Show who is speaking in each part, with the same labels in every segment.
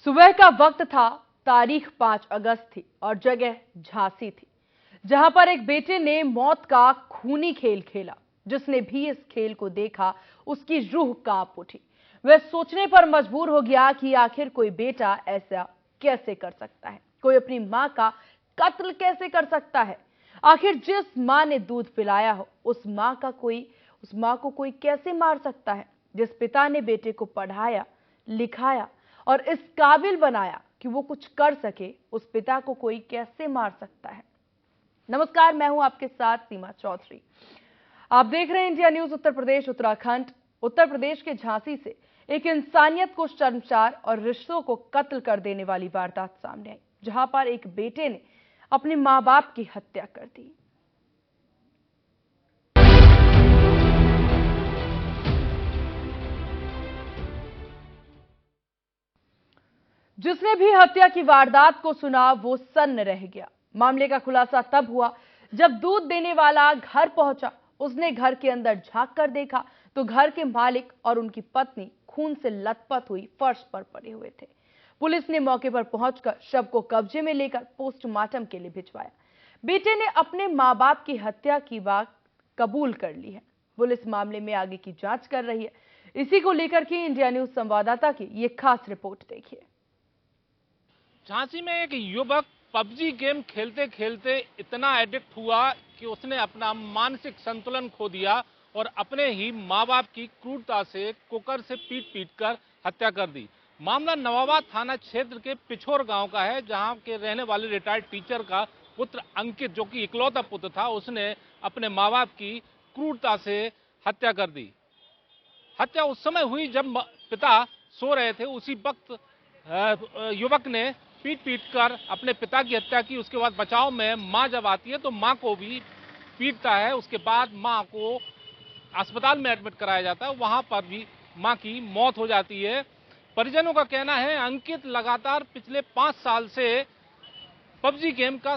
Speaker 1: सुबह का वक्त था, तारीख 5 अगस्त थी और जगह झांसी थी, जहां पर एक बेटे ने मौत का खूनी खेल खेला। जिसने भी इस खेल को देखा, उसकी रूह कांप उठी। वह सोचने पर मजबूर हो गया कि आखिर कोई बेटा ऐसा कैसे कर सकता है, कोई अपनी मां का कत्ल कैसे कर सकता है। आखिर जिस मां ने दूध पिलाया हो, उस मां को कोई कैसे मार सकता है। जिस पिता ने बेटे को पढ़ाया, लिखाया और इस काबिल बनाया कि वो कुछ कर सके, उस पिता को कोई कैसे मार सकता है। नमस्कार, मैं हूं आपके साथ सीमा चौधरी। आप देख रहे हैं इंडिया न्यूज उत्तर प्रदेश उत्तराखंड। उत्तर प्रदेश के झांसी से एक इंसानियत को शर्मसार और रिश्तों को कत्ल कर देने वाली वारदात सामने आई, जहां पर एक बेटे ने अपने मां बाप की हत्या कर दी। जिसने भी हत्या की वारदात को सुना, वो सन्न रह गया। मामले का खुलासा तब हुआ जब दूध देने वाला घर पहुंचा। उसने घर के अंदर झांक कर देखा तो घर के मालिक और उनकी पत्नी खून से लथपथ हुई फर्श पर पड़े हुए थे। पुलिस ने मौके पर पहुंचकर शव को कब्जे में लेकर पोस्टमार्टम के लिए भिजवाया। बेटे ने अपने मां बाप की हत्या की बात कबूल कर ली है। पुलिस मामले में आगे की जांच कर रही है। इसी को लेकर के इंडिया न्यूज संवाददाता की ये खास रिपोर्ट देखिए।
Speaker 2: झांसी में एक युवक पबजी गेम खेलते खेलते इतना एडिक्ट हुआ कि उसने अपना मानसिक संतुलन खो दिया और अपने ही मां बाप की क्रूरता से कुकर से पीट पीट कर हत्या कर दी। मामला नवाबाद थाना क्षेत्र के पिछोर गांव का है, जहां के रहने वाले रिटायर्ड टीचर का पुत्र अंकित, जो कि इकलौता पुत्र था, उसने अपने मां बाप की क्रूरता से हत्या कर दी। हत्या उस समय हुई जब पिता सो रहे थे। उसी वक्त युवक ने पीट पीट कर अपने पिता की हत्या की। उसके बाद बचाव में मां जब आती है तो मां को भी पीटता है। उसके बाद मां को अस्पताल में एडमिट कराया जाता है, वहां पर भी मां की मौत हो जाती है। परिजनों का कहना है अंकित लगातार पिछले 5 साल से पबजी गेम का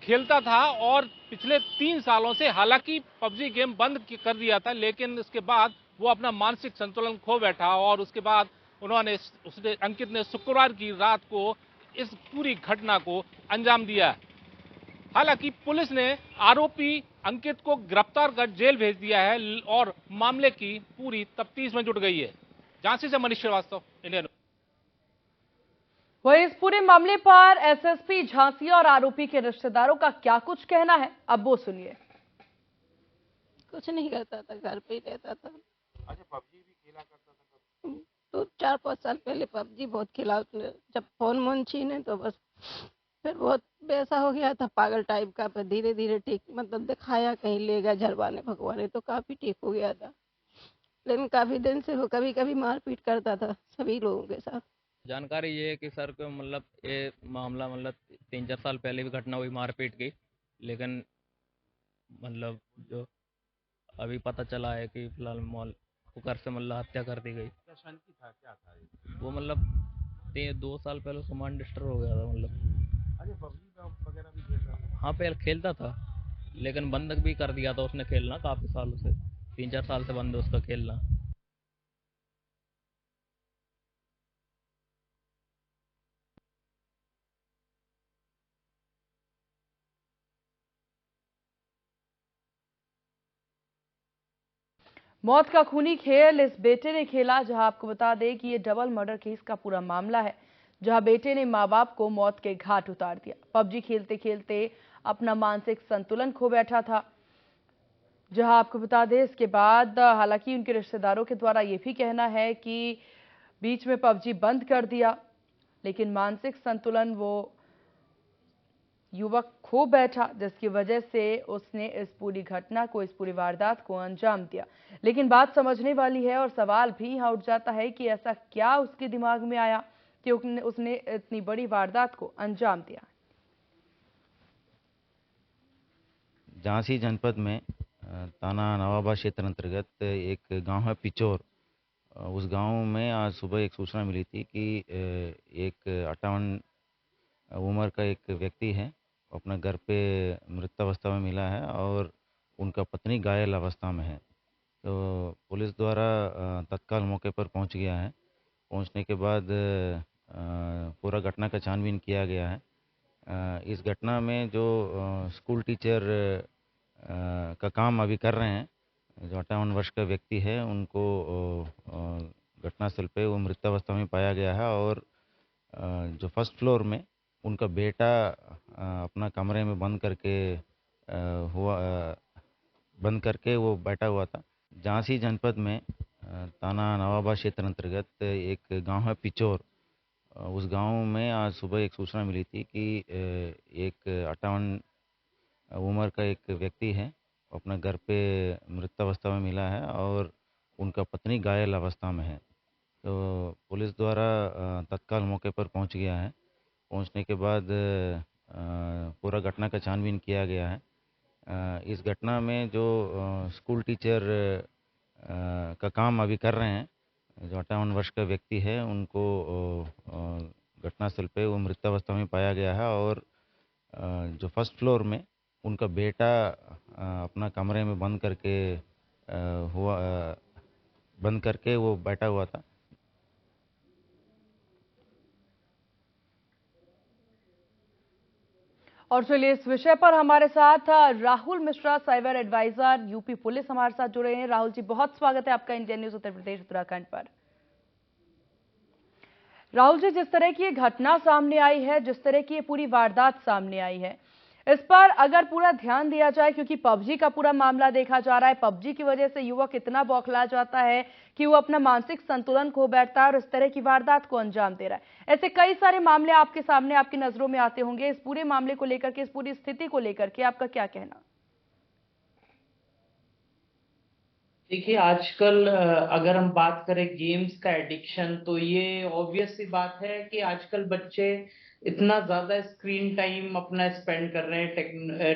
Speaker 2: खेलता था और पिछले 3 सालों से हालांकि पबजी गेम बंद कर दिया था, लेकिन उसके बाद वो अपना मानसिक संतुलन खो बैठा और उसके बाद उसने अंकित ने शुक्रवार की रात को इस पूरी घटना को अंजाम दिया। हालांकि पुलिस ने आरोपी अंकित को गिरफ्तार कर जेल भेज दिया है और मामले की पूरी तफ्तीश में जुट गई है। झांसी से मनीष श्रीवास्तव, इंडिया न्यूज।
Speaker 1: वहीं इस पूरे मामले पर एसएसपी झांसी और आरोपी के रिश्तेदारों का क्या कुछ कहना है, अब वो सुनिए।
Speaker 3: कुछ नहीं करता था, घर पे ही रहता था।
Speaker 4: अच्छा, पबजी भी खेला करता था कब?
Speaker 3: तो 4-5 साल पहले पबजी बहुत खेला उसने। जब फोन मोन छीने तो बस फिर बहुत वैसा हो गया था, पागल टाइप का। फिर धीरे धीरे ठीक, मतलब दिखाया, कहीं ले गया झरवाने भगवाने तो काफी ठीक हो गया था। लेकिन काफी दिन से वो कभी कभी मारपीट करता था सभी लोगों के साथ।
Speaker 5: जानकारी ये है कि सर को मतलब ये मामला मतलब 3-4 साल पहले भी घटना हुई मारपीट की, लेकिन मतलब जो अभी पता चला है कि फिलहाल मॉल कुकर से मतलब हत्या कर दी गई।
Speaker 4: क्या शांति था, क्या था ये?
Speaker 5: वो मतलब 2 साल पहले उसका माइंड डिस्टर्ब हो गया था मतलब।
Speaker 4: अरे, पबजी वगैरह भी खेलता था?
Speaker 5: हाँ, पहले खेलता था लेकिन बंद भी कर दिया था उसने खेलना काफ़ी सालों से। 3-4 साल से बंद है उसका खेलना।
Speaker 1: मौत का खूनी खेल इस बेटे ने खेला, जहां आपको बता दें कि ये डबल मर्डर केस का पूरा मामला है, जहां बेटे ने मां बाप को मौत के घाट उतार दिया। पबजी खेलते खेलते अपना मानसिक संतुलन खो बैठा था। जहां आपको बता दें, इसके बाद हालांकि उनके रिश्तेदारों के द्वारा यह भी कहना है कि बीच में पबजी बंद कर दिया, लेकिन मानसिक संतुलन वो युवक खो बैठा, जिसकी वजह से उसने इस पूरी घटना को, इस पूरी वारदात को अंजाम दिया। लेकिन बात समझने वाली है और सवाल भी यहां उठ जाता है कि ऐसा क्या उसके दिमाग में आया कि उसने इतनी बड़ी वारदात को अंजाम दिया।
Speaker 6: झांसी जनपद में थाना नवाबाद क्षेत्र अंतर्गत एक गांव है पिचोर। उस गांव में आज सुबह एक सूचना मिली थी कि एक 58 उम्र का एक व्यक्ति है, अपने घर पे मृतावस्था में मिला है और उनका पत्नी घायल अवस्था में है। तो पुलिस द्वारा तत्काल मौके पर पहुंच गया है। पहुंचने के बाद पूरा घटना का छानबीन किया गया है। इस घटना में जो स्कूल टीचर का काम अभी कर रहे हैं, जो 58 वर्ष का व्यक्ति है, उनको घटनास्थल पे वो मृतावस्था में पाया गया है। और जो फर्स्ट फ्लोर में उनका बेटा अपना कमरे में बंद करके वो बैठा हुआ था। झांसी जनपद में थाना नवाबा क्षेत्र अंतर्गत एक गांव है पिचौर। उस गांव में आज सुबह एक सूचना मिली थी कि एक 58 उम्र का एक व्यक्ति है, अपने घर पे मृतावस्था में मिला है और उनका पत्नी घायल अवस्था में है। तो पुलिस द्वारा तत्काल मौके पर पहुंच गया है। पहुंचने के बाद पूरा घटना का छानबीन किया गया है। इस घटना में जो स्कूल टीचर का काम अभी कर रहे हैं, जो 58 वर्ष का व्यक्ति है, उनको घटनास्थल पे वो मृतावस्था में पाया गया है। और जो फर्स्ट फ्लोर में उनका बेटा अपना कमरे में बंद करके वो बैठा हुआ था।
Speaker 1: और चलिए, इस विषय पर हमारे साथ Rahul Mishra, cyber advisor, UP police, हमारे साथ जुड़े हैं। राहुल जी, बहुत स्वागत है आपका इंडियन न्यूज उत्तर प्रदेश उत्तराखंड पर। राहुल जी, जिस तरह की ये घटना सामने आई है, जिस तरह की ये पूरी वारदात सामने आई है, इस पर अगर पूरा ध्यान दिया जाए, क्योंकि पबजी का पूरा मामला देखा जा रहा है, पबजी की वजह से युवक इतना बौखला जाता है कि वो अपना मानसिक संतुलन खो बैठता है और इस तरह की वारदात को अंजाम दे रहा है। ऐसे कई सारे मामले आपके सामने, आपकी नजरों में आते होंगे। इस पूरे मामले को लेकर के, इस पूरी स्थिति को लेकर के आपका क्या कहना?
Speaker 7: देखिए, आजकल अगर हम बात करें गेम्स का एडिक्शन, तो ये ऑब्वियस सी बात है कि आजकल बच्चे इतना ज्यादा स्क्रीन टाइम अपना स्पेंड कर रहे हैं,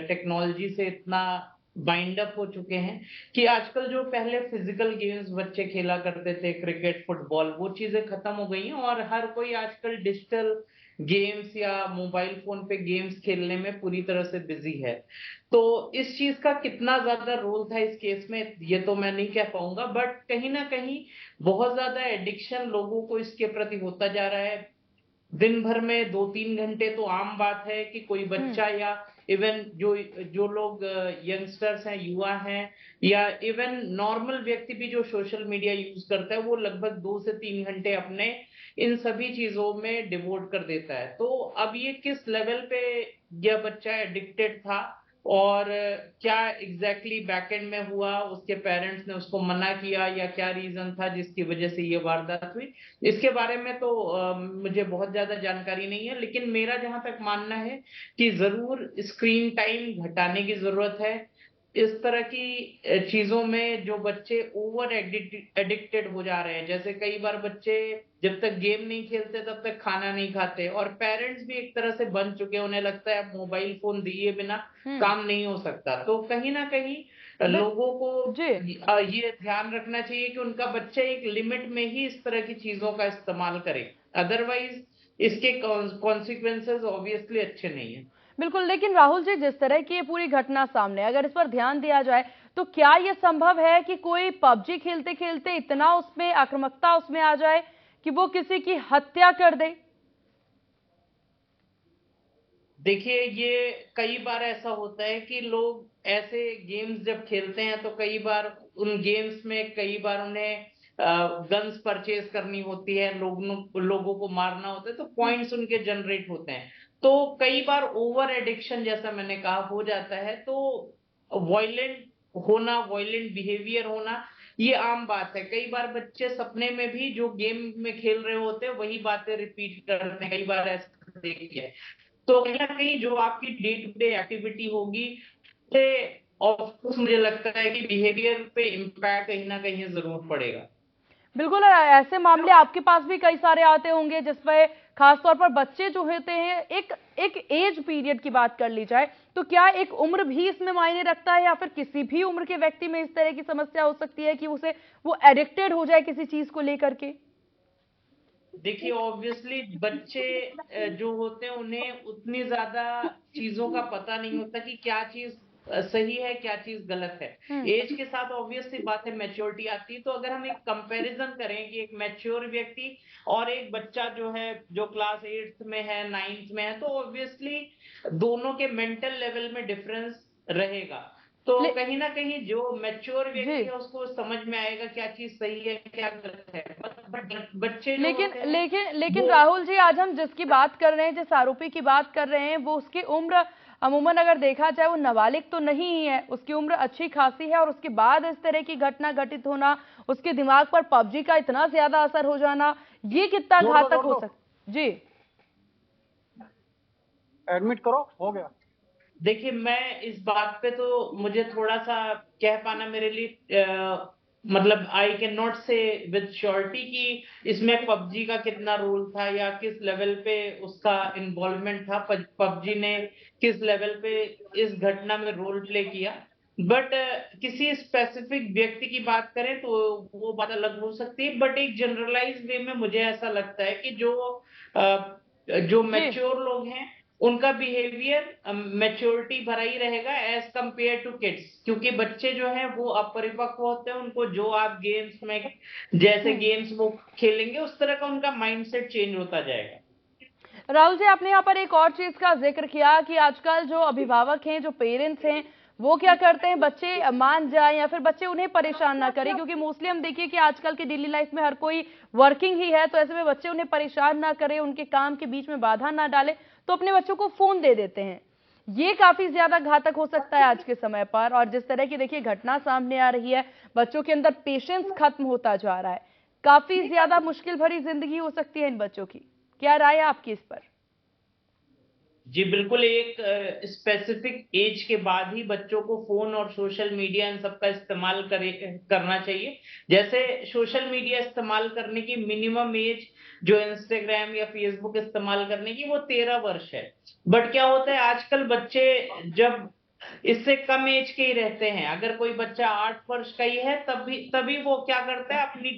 Speaker 7: टेक्नोलॉजी से इतना बाइंड अप हो चुके हैं कि आजकल जो पहले फिजिकल गेम्स बच्चे खेला करते थे, क्रिकेट, फुटबॉल, वो चीजें खत्म हो गई हैं और हर कोई आजकल डिजिटल गेम्स या मोबाइल फोन पे गेम्स खेलने में पूरी तरह से बिजी है। तो इस चीज का कितना ज्यादा रोल था इस केस में, ये तो मैं नहीं कह पाऊंगा, बट कहीं ना कहीं बहुत ज्यादा एडिक्शन लोगों को इसके प्रति होता जा रहा है। दिन भर में 2-3 घंटे तो आम बात है कि कोई बच्चा या इवन जो जो लोग यंगस्टर्स हैं, युवा हैं, या इवन नॉर्मल व्यक्ति भी जो सोशल मीडिया यूज करता है, वो लगभग 2 से 3 घंटे अपने इन सभी चीजों में डिवोट कर देता है। तो अब ये किस लेवल पे यह बच्चा एडिक्टेड था और क्या एग्जैक्टली बैकएंड में हुआ, उसके पेरेंट्स ने उसको मना किया या क्या रीजन था जिसकी वजह से ये वारदात हुई, इसके बारे में तो मुझे बहुत ज्यादा जानकारी नहीं है। लेकिन मेरा जहां तक मानना है कि जरूर स्क्रीन टाइम घटाने की जरूरत है। इस तरह की चीजों में जो बच्चे ओवर एडिक्टेड हो जा रहे हैं, जैसे कई बार बच्चे जब तक गेम नहीं खेलते तब तक खाना नहीं खाते, और पेरेंट्स भी एक तरह से बन चुके हैं, उन्हें लगता है मोबाइल फोन दिए बिना काम नहीं हो सकता। तो कहीं ना कहीं लोगों को
Speaker 1: जी,
Speaker 7: ये ध्यान रखना चाहिए कि उनका बच्चा एक लिमिट में ही इस तरह की चीजों का इस्तेमाल करे, अदरवाइज इसके कॉन्सिक्वेंसेस ऑब्वियसली अच्छे नहीं है।
Speaker 1: बिल्कुल। लेकिन राहुल जी, जिस तरह की ये पूरी घटना सामने, अगर इस पर ध्यान दिया जाए, तो क्या यह संभव है कि कोई पबजी खेलते खेलते इतना उसमें आक्रामकता उसमें आ जाए कि वो किसी की हत्या कर दे?
Speaker 7: देखिए, ये कई बार ऐसा होता है कि लोग ऐसे गेम्स जब खेलते हैं तो कई बार उन गेम्स में कई बार उन्हें गन्स परचेज करनी होती है, लोगों को मारना होता है, तो पॉइंट्स उनके जनरेट होते हैं। तो कई बार ओवर एडिक्शन, जैसा मैंने कहा, हो जाता है। तो वायलेंट बिहेवियर होना ये आम बात है। कई बार बच्चे सपने में भी जो गेम में खेल रहे होते हैं वही बातें रिपीट करते हैं, कई बार ऐसा देखिए। तो कहीं ना कहीं जो आपकी डे टू डे एक्टिविटी होगी, ऑफ कोर्स मुझे लगता है कि बिहेवियर पे इम्पैक्ट कहीं ना कहीं जरूर पड़ेगा।
Speaker 1: बिल्कुल। ऐसे मामले आपके पास भी कई सारे आते होंगे जिसमें खासतौर पर बच्चे जो होते हैं, एक एज पीरियड की बात कर ली जाए, तो क्या एक उम्र भी इसमें मायने रखता है, या फिर किसी भी उम्र के व्यक्ति में इस तरह की समस्या हो सकती है कि वो एडिक्टेड हो जाए किसी चीज को लेकर के?
Speaker 7: देखिए, ऑब्वियसली बच्चे जो होते हैं उन्हें उतनी ज्यादा चीजों का पता नहीं होता कि क्या चीज सही है, क्या चीज गलत है। एज के साथ ऑब्वियस सी बात है मैच्योरिटी आती है। तो अगर हम एक कंपैरिजन करें कि एक मैच्योर व्यक्ति और एक बच्चा जो है जो क्लास 8th में है, 9th में है, तो ऑब्वियसली दोनों के मेंटल लेवल में डिफरेंस रहेगा। तो कहीं ना कहीं जो मैच्योर व्यक्ति है उसको समझ में आएगा क्या चीज सही है क्या गलत है। बच्चे जो
Speaker 1: लेकिन राहुल जी, आज हम जिसकी बात कर रहे हैं, जिस आरोपी की बात कर रहे हैं, वो उसकी उम्र अमूमन अगर देखा जाए वो नाबालिग तो नहीं ही है, उसकी उम्र अच्छी खासी है, और उसके बाद इस तरह की घटना घटित होना, उसके दिमाग पर पबजी का इतना ज्यादा असर हो जाना, ये कितना घातक हो सकता। जी
Speaker 8: एडमिट करो, हो गया।
Speaker 7: देखिए, मैं इस बात पे तो मुझे थोड़ा सा कह पाना मेरे लिए मतलब आई कैन नॉट से विद श्योरिटी कि इसमें पबजी का कितना रोल था या किस लेवल पे उसका इन्वॉल्वमेंट था, पबजी ने किस लेवल पे इस घटना में रोल प्ले किया। बट किसी स्पेसिफिक व्यक्ति की बात करें तो वो बात अलग हो सकती है। बट एक जनरलाइज वे में मुझे ऐसा लगता है कि जो मैच्योर लोग हैं उनका बिहेवियर मैच्योरिटी भरा ही रहेगा एज कंपेयर टू किड्स, क्योंकि बच्चे जो हैं वो अपरिपक्व होते हैं। उनको जो आप गेम्स में जैसे गेम्स वो खेलेंगे उस तरह का उनका माइंडसेट चेंज होता जाएगा।
Speaker 1: राहुल जी, आपने यहाँ पर एक और चीज का जिक्र किया कि आजकल जो अभिभावक हैं, जो पेरेंट्स हैं, वो क्या करते हैं, बच्चे मान जाए या फिर बच्चे उन्हें परेशान ना करें, क्योंकि मोस्टली हम देखिए कि आजकल की डेली लाइफ में हर कोई वर्किंग ही है, तो ऐसे में बच्चे उन्हें परेशान ना करें, उनके काम के बीच में बाधा ना डाले, तो अपने बच्चों को फोन दे देते हैं। ये काफी ज्यादा घातक हो सकता है आज के समय पर। और जिस तरह की देखिए घटना सामने आ रही है, बच्चों के अंदर पेशेंस खत्म होता जा रहा है, काफी ज्यादा मुश्किल भरी जिंदगी हो सकती है इन बच्चों की। क्या राय है आपकी इस पर?
Speaker 7: जी बिल्कुल, एक स्पेसिफिक एज के बाद ही बच्चों को फोन और सोशल मीडिया इन सब का इस्तेमाल करना चाहिए। जैसे सोशल मीडिया इस्तेमाल करने की मिनिमम एज जो इंस्टाग्राम या फेसबुक इस्तेमाल करने की वो 13 वर्ष है। बट क्या होता है आजकल बच्चे जब इससे कम एज के ही रहते हैं, अगर कोई बच्चा 8 वर्ष का ही है तभी वो क्या करता है, अपनी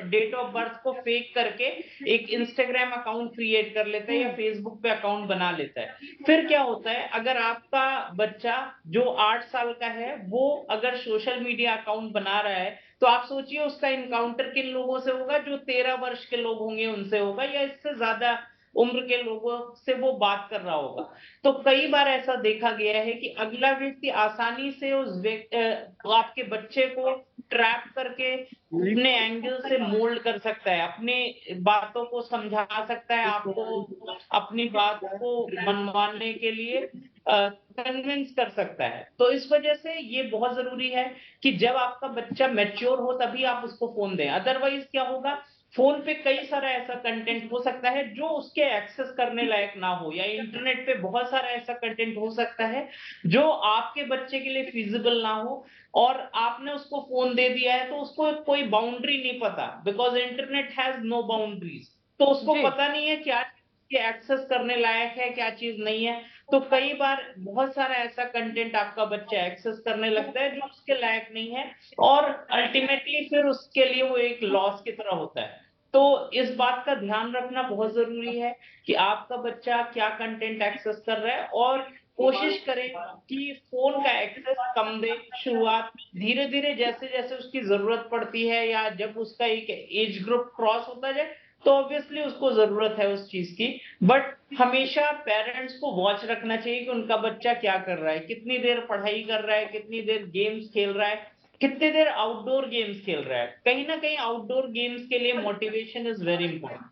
Speaker 7: डेट ऑफ बर्थ को फेक करके एक इंस्टाग्राम अकाउंट क्रिएट कर लेता है या फेसबुक पे अकाउंट बना लेता है। फिर क्या होता है, अगर आपका बच्चा जो 8 साल का है वो अगर सोशल मीडिया अकाउंट बना रहा है, तो आप सोचिए उसका इनकाउंटर किन लोगों से होगा, जो 13 वर्ष के लोग होंगे उनसे होगा, या इससे ज्यादा उम्र के लोगों से वो बात कर रहा होगा। तो कई बार ऐसा देखा गया है कि अगला व्यक्ति आसानी से आपके बच्चे को ट्रैप करके अपने एंगल से मोल्ड कर सकता है, अपनी बातों को समझा सकता है, आपको अपनी बात को मनवाने के लिए कन्विंस कर सकता है। तो इस वजह से ये बहुत जरूरी है कि जब आपका बच्चा मैच्योर हो तभी आप उसको फोन दें। अदरवाइज क्या होगा, फोन पे कई सारा ऐसा कंटेंट हो सकता है जो उसके एक्सेस करने लायक ना हो, या इंटरनेट पे बहुत सारा ऐसा कंटेंट हो सकता है जो आपके बच्चे के लिए फिजिबल ना हो, और आपने उसको फोन दे दिया है तो उसको कोई बाउंड्री नहीं पता, because internet has no boundaries. तो उसको पता नहीं है क्या एक्सेस करने लायक है क्या चीज नहीं है। तो कई बार बहुत सारा ऐसा कंटेंट आपका बच्चा एक्सेस करने लगता है जो उसके लायक नहीं है, और अल्टीमेटली फिर उसके लिए वो एक लॉस की तरह होता है। तो इस बात का ध्यान रखना बहुत जरूरी है कि आपका बच्चा क्या कंटेंट एक्सेस कर रहा है, और कोशिश करें कि फोन का एक्सेस कम दे शुरुआत में। धीरे धीरे जैसे जैसे उसकी जरूरत पड़ती है या जब उसका एक एज ग्रुप क्रॉस होता जाए तो ऑब्वियसली उसको जरूरत है उस चीज की। बट हमेशा पेरेंट्स को वॉच रखना चाहिए कि उनका बच्चा क्या कर रहा है, कितनी देर पढ़ाई कर रहा है, कितनी देर गेम्स खेल रहा है, कितनी देर आउटडोर गेम्स खेल रहा है। कहीं ना कहीं आउटडोर गेम्स के लिए मोटिवेशन इज वेरी इंपॉर्टेंट।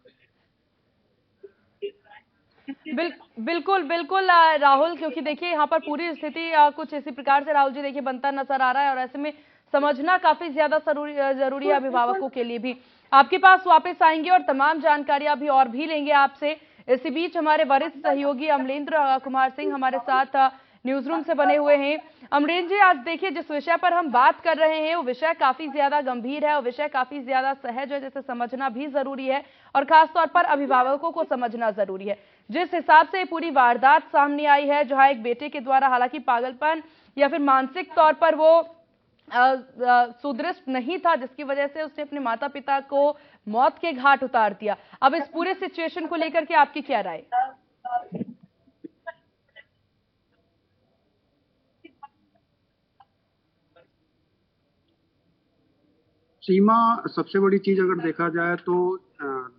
Speaker 1: बिल्कुल बिल्कुल राहुल, क्योंकि देखिए यहाँ पर पूरी स्थिति कुछ इसी प्रकार से राहुल जी देखिए बनता नजर आ रहा है, और ऐसे में समझना काफी ज्यादा जरूरी है अभिभावकों के लिए भी। आपके पास वापस आएंगे और तमाम जानकारियां भी और भी लेंगे आपसे। इसी बीच हमारे वरिष्ठ सहयोगी अमलेंद्र कुमार सिंह हमारे साथ न्यूज रूम से बने हुए हैं। अमरेंद्र जी, आज देखिए जिस विषय पर हम बात कर रहे हैं वो विषय काफी ज्यादा गंभीर है और विषय काफी ज्यादा सहज है, जिसे समझना भी जरूरी है और खासतौर पर अभिभावकों को समझना जरूरी है। जिस हिसाब से पूरी वारदात सामने आई है, जहां एक बेटे के द्वारा हालांकि पागलपन या फिर मानसिक तौर पर वो सुदृढ़ नहीं था, जिसकी वजह से उसने अपने माता पिता को मौत के घाट उतार दिया। अब इस पूरे सिचुएशन को लेकर के आपकी क्या राय?
Speaker 8: सीमा, सबसे बड़ी चीज अगर देखा जाए तो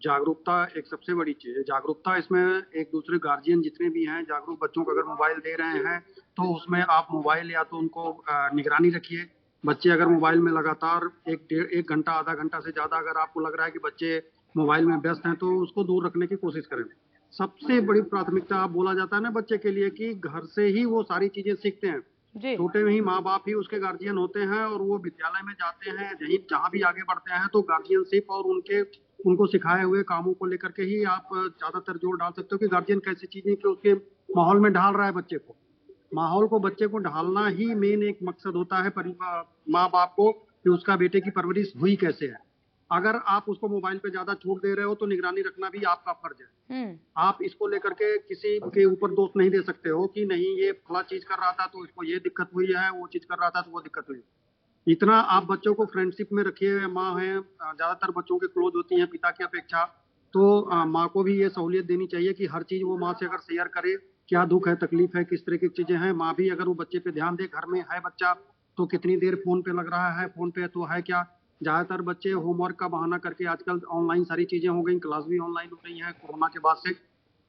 Speaker 8: जागरूकता एक सबसे बड़ी चीज है। जागरूकता इसमें एक दूसरे गार्जियन जितने भी हैं, जागरूक बच्चों को अगर मोबाइल दे रहे हैं तो उसमें आप मोबाइल या तो उनको निगरानी रखिए। बच्चे अगर मोबाइल में लगातार एक घंटा आधा घंटा से ज्यादा अगर आपको लग रहा है कि बच्चे मोबाइल में व्यस्त हैं तो उसको दूर रखने की कोशिश करें। सबसे बड़ी प्राथमिकता आप बोला जाता है ना बच्चे के लिए कि घर से ही वो सारी चीजें सीखते हैं।
Speaker 1: जी।
Speaker 8: छोटे में ही माँ बाप ही उसके गार्जियन होते हैं और वो विद्यालय में जाते हैं, जहाँ भी आगे बढ़ते हैं तो गार्जियनशिप और उनको सिखाए हुए कामों को लेकर के ही आप ज्यादातर जोर डाल सकते हो कि गार्जियन कैसी चीजें कि उसके माहौल में ढाल रहा है बच्चे को। माहौल को बच्चे को ढालना ही मेन एक मकसद होता है माँ बाप को कि उसका बेटे की परवरिश हुई कैसे है। अगर आप उसको मोबाइल पे ज्यादा छूट दे रहे हो तो निगरानी रखना भी आपका फर्ज है। आप इसको लेकर के किसी के ऊपर दोष नहीं दे सकते हो कि नहीं ये फला चीज कर रहा था तो इसको ये दिक्कत हुई है, वो चीज कर रहा था तो वो दिक्कत हुई। इतना आप बच्चों को फ्रेंडशिप में रखिए। माँ है ज्यादातर बच्चों के क्लोज होती है पिता की अपेक्षा, तो माँ को भी ये सहूलियत देनी चाहिए कि हर चीज वो माँ से अगर शेयर करे, क्या दुख है तकलीफ है किस तरह की चीजें हैं, माँ भी अगर वो बच्चे पे ध्यान दे। घर में है बच्चा तो कितनी देर फोन पे लग रहा है, फोन पे तो है क्या। ज्यादातर बच्चे होमवर्क का बहाना करके, आजकल ऑनलाइन सारी चीजें हो गई, क्लास भी ऑनलाइन हो रही है कोरोना के बाद से।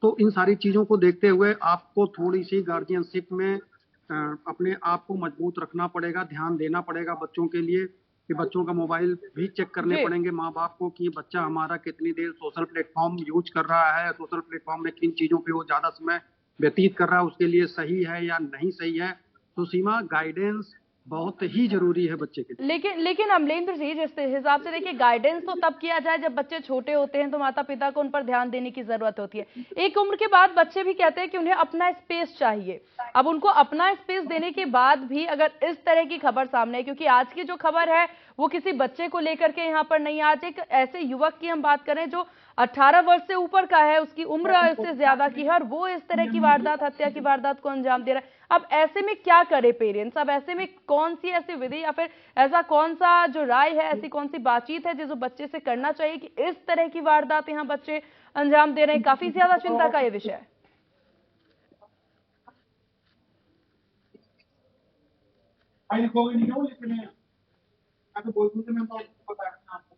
Speaker 8: तो इन सारी चीजों को देखते हुए आपको थोड़ी सी गार्जियनशिप में अपने आप को मजबूत रखना पड़ेगा, ध्यान देना पड़ेगा बच्चों के लिए कि बच्चों का मोबाइल भी चेक करने पड़ेंगे माँ बाप को कि बच्चा हमारा कितनी देर सोशल प्लेटफॉर्म यूज कर रहा है, सोशल प्लेटफॉर्म में किन चीजों पे वो ज्यादा समय व्यतीत कर रहा है, उसके लिए सही है या नहीं सही है। तो सीमा, गाइडेंस बहुत ही जरूरी है बच्चे के लिए।
Speaker 1: लेकिन अमलेंद्र जी, जिस हिसाब से देखिए, गाइडेंस तो तब किया जाए जब बच्चे छोटे होते हैं, तो माता पिता को उन पर ध्यान देने की जरूरत होती है। एक उम्र के बाद बच्चे भी कहते हैं कि उन्हें अपना स्पेस चाहिए। अब उनको अपना स्पेस देने के बाद भी अगर इस तरह की खबर सामने है, क्योंकि आज की जो खबर है वो किसी बच्चे को लेकर के यहाँ पर नहीं, आज एक ऐसे युवक की हम बात करें जो 18 वर्ष से ऊपर का है, उसकी उम्र इससे ज्यादा की है, और वो इस तरह की वारदात, हत्या की वारदात को अंजाम दे रहा है। अब ऐसे में क्या करे पेरेंट्स? अब ऐसे में कौन सी ऐसी विधि या फिर ऐसा कौन सा जो राय है, ऐसी कौन सी बातचीत है जो बच्चे से करना चाहिए कि इस तरह की वारदात यहाँ बच्चे अंजाम दे रहे हैं? काफी ज्यादा चिंता का ये विषय है।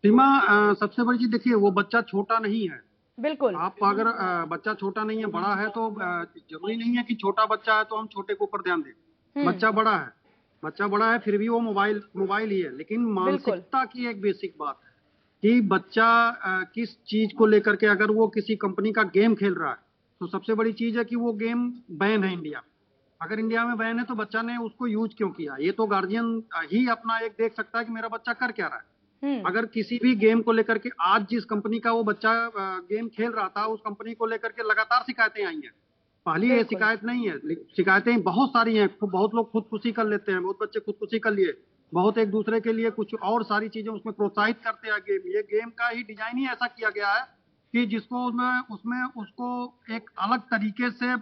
Speaker 8: सीमा, सबसे बड़ी चीज देखिए, वो बच्चा छोटा नहीं है।
Speaker 1: बिल्कुल।
Speaker 8: आप अगर बच्चा छोटा नहीं है, बड़ा है, तो जरूरी नहीं है कि छोटा बच्चा है तो हम छोटे के ऊपर ध्यान दें। बच्चा बड़ा है फिर भी वो मोबाइल ही है। लेकिन मानसिकता की एक बेसिक बात है कि बच्चा किस चीज को लेकर के, अगर वो किसी कंपनी का गेम खेल रहा है तो सबसे बड़ी चीज है कि वो गेम बैन है इंडिया। अगर इंडिया में बैन है तो बच्चा ने उसको यूज क्यों किया, ये तो गार्जियन ही अपना एक देख सकता है कि मेरा बच्चा कर क्या रहा है। अगर किसी भी गेम को लेकर के, आज जिस कंपनी का वो बच्चा गेम खेल रहा था, उस कंपनी को लेकर के लगातार शिकायतें आई हैं। पहली ये शिकायत नहीं है, शिकायतें बहुत सारी हैं। बहुत लोग खुदकुशी कर लेते हैं, बहुत बच्चे खुदकुशी कर लिए, बहुत एक दूसरे के लिए कुछ और सारी चीजें उसमें प्रोत्साहित करते हैं। गेम, ये गेम का ही डिजाइन ही ऐसा किया गया है कि जिसको उसमें उसको एक अलग तरीके से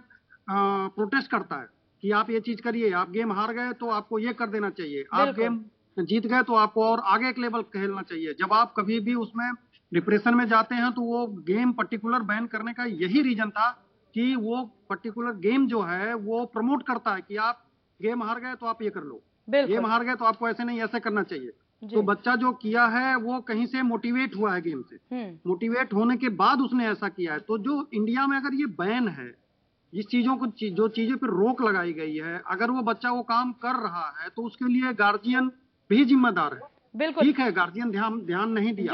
Speaker 8: प्रोटेस्ट करता है कि आप ये चीज करिए, आप गेम हार गए तो आपको ये कर देना चाहिए, आप गेम जीत गए तो आपको और आगे एक लेवल खेलना चाहिए। जब आप कभी भी उसमें डिप्रेशन में जाते हैं तो वो गेम पर्टिकुलर बैन करने का यही रीजन था कि वो पर्टिकुलर गेम जो है वो प्रमोट करता है कि आप गेम हार गए तो आप ये कर लो, गेम हार गए तो आपको ऐसे नहीं ऐसे करना चाहिए। तो बच्चा जो किया है वो कहीं से मोटिवेट हुआ है गेम से, मोटिवेट होने के बाद उसने ऐसा किया है। तो जो इंडिया में अगर ये बैन है, इस चीजों को, जो चीजों पर रोक लगाई गई है, अगर वो बच्चा वो काम कर रहा है तो उसके लिए गार्जियन भी जिम्मेदार है। बिल्कुल ठीक है, गार्जियन ध्यान नहीं दिया,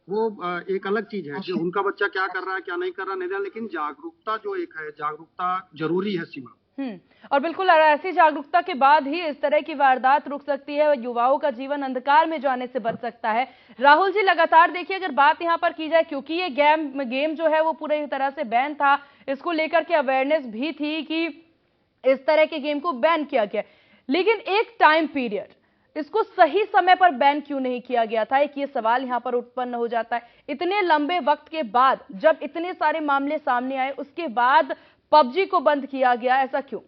Speaker 8: वो एक अलग चीज है कि उनका बच्चा क्या कर रहा है क्या नहीं कर रहा नहीं, लेकिन जागरूकता जो एक है, जागरूकता जरूरी है सीमा।
Speaker 1: और बिल्कुल ऐसी जागरूकता के बाद ही इस तरह की वारदात रुक सकती है और युवाओं का जीवन अंधकार में जाने से बच सकता है। राहुल जी, लगातार देखिए, अगर बात यहाँ पर की जाए, क्योंकि ये गेम जो है वो पूरी तरह से बैन था, इसको लेकर के अवेयरनेस भी थी कि इस तरह के गेम को बैन किया गया, लेकिन एक टाइम पीरियड, इसको सही समय पर बैन क्यों नहीं किया गया था? एक ये सवाल यहां पर उत्पन्न हो जाता है। इतने लंबे वक्त के बाद, जब इतने सारे मामले सामने आए, उसके बाद पबजी को बंद किया गया, ऐसा क्यों?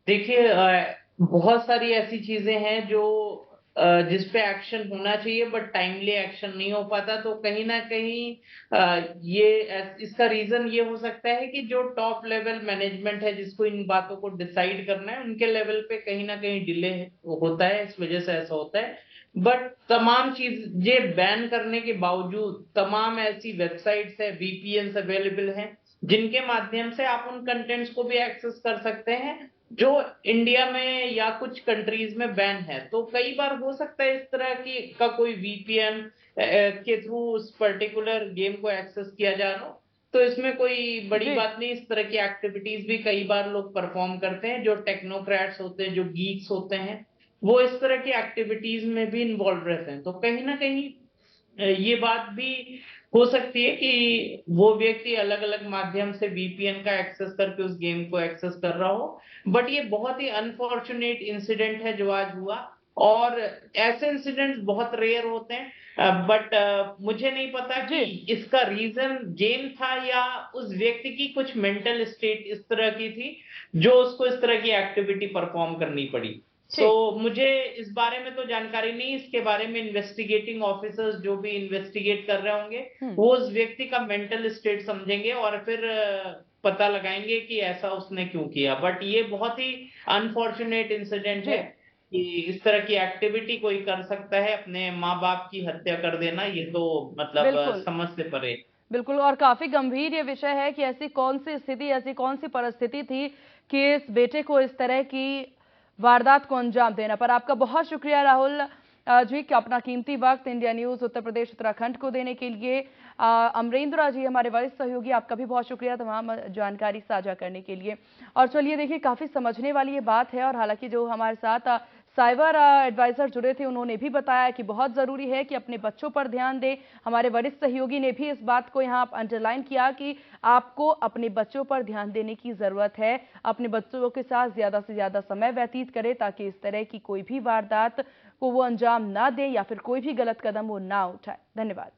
Speaker 7: देखिए, बहुत सारी ऐसी चीजें हैं जो जिस पे एक्शन होना चाहिए बट टाइमली एक्शन नहीं हो पाता। तो कहीं ना कहीं इसका रीजन ये हो सकता है कि जो टॉप लेवल मैनेजमेंट है जिसको इन बातों को डिसाइड करना है, उनके लेवल पे कहीं ना कहीं डिले होता है, इस वजह से ऐसा होता है। बट तमाम चीजें बैन करने के बावजूद तमाम ऐसी वेबसाइट्स है, वीपीएन अवेलेबल हैं, जिनके माध्यम से आप उन कंटेंट्स को भी एक्सेस कर सकते हैं जो इंडिया में या कुछ कंट्रीज में बैन है। तो कई बार हो सकता है इस तरह की का कोई वीपीएन के थ्रू उस पर्टिकुलर गेम को एक्सेस किया जा रहा हो, तो इसमें कोई बड़ी बात नहीं। इस तरह की एक्टिविटीज भी कई बार लोग परफॉर्म करते हैं, जो टेक्नोक्रेट्स होते हैं, जो गीक्स होते हैं, वो इस तरह की एक्टिविटीज में भी इन्वॉल्व रहते हैं। तो कहीं ना कहीं ये बात भी हो सकती है कि वो व्यक्ति अलग अलग माध्यम से वीपीएन का एक्सेस करके उस गेम को एक्सेस कर रहा हो। बट ये बहुत ही अनफॉर्चुनेट इंसिडेंट है जो आज हुआ, और ऐसे इंसिडेंट्स बहुत रेयर होते हैं। बट मुझे नहीं पता कि इसका रीजन गेम था या उस व्यक्ति की कुछ मेंटल स्टेट इस तरह की थी जो उसको इस तरह की एक्टिविटी परफॉर्म करनी पड़ी। मुझे इस बारे में तो जानकारी नहीं। इसके बारे में इन्वेस्टिगेटिंग ऑफिसर्स जो भी इन्वेस्टिगेट कर रहे होंगे वो उस व्यक्ति का मेंटल स्टेट समझेंगे और फिर पता लगाएंगे कि ऐसा उसने क्यों किया। बट ये बहुत ही अनफॉर्चुनेट इंसिडेंट है कि इस तरह की एक्टिविटी कोई कर सकता है, अपने माँ बाप की हत्या कर देना, ये तो मतलब समझ से परे।
Speaker 1: बिल्कुल, और काफी गंभीर ये विषय है कि ऐसी कौन सी स्थिति, ऐसी कौन सी परिस्थिति थी कि इस बेटे को इस तरह की वारदात को अंजाम देना। पर आपका बहुत शुक्रिया राहुल जी कि अपना कीमती वक्त इंडिया न्यूज उत्तर प्रदेश उत्तराखंड को देने के लिए। अमरेंद्र जी हमारे वरिष्ठ सहयोगी, आपका भी बहुत शुक्रिया तमाम जानकारी साझा करने के लिए। और चलिए देखिए, काफी समझने वाली ये बात है, और हालांकि जो हमारे साथ साइबर एडवाइजर जुड़े थे उन्होंने भी बताया कि बहुत जरूरी है कि अपने बच्चों पर ध्यान दें। हमारे वरिष्ठ सहयोगी ने भी इस बात को यहाँ अंडरलाइन किया कि आपको अपने बच्चों पर ध्यान देने की जरूरत है, अपने बच्चों के साथ ज्यादा से ज्यादा समय व्यतीत करें ताकि इस तरह की कोई भी वारदात को वो अंजाम ना दे या फिर कोई भी गलत कदम वो ना उठाए। धन्यवाद।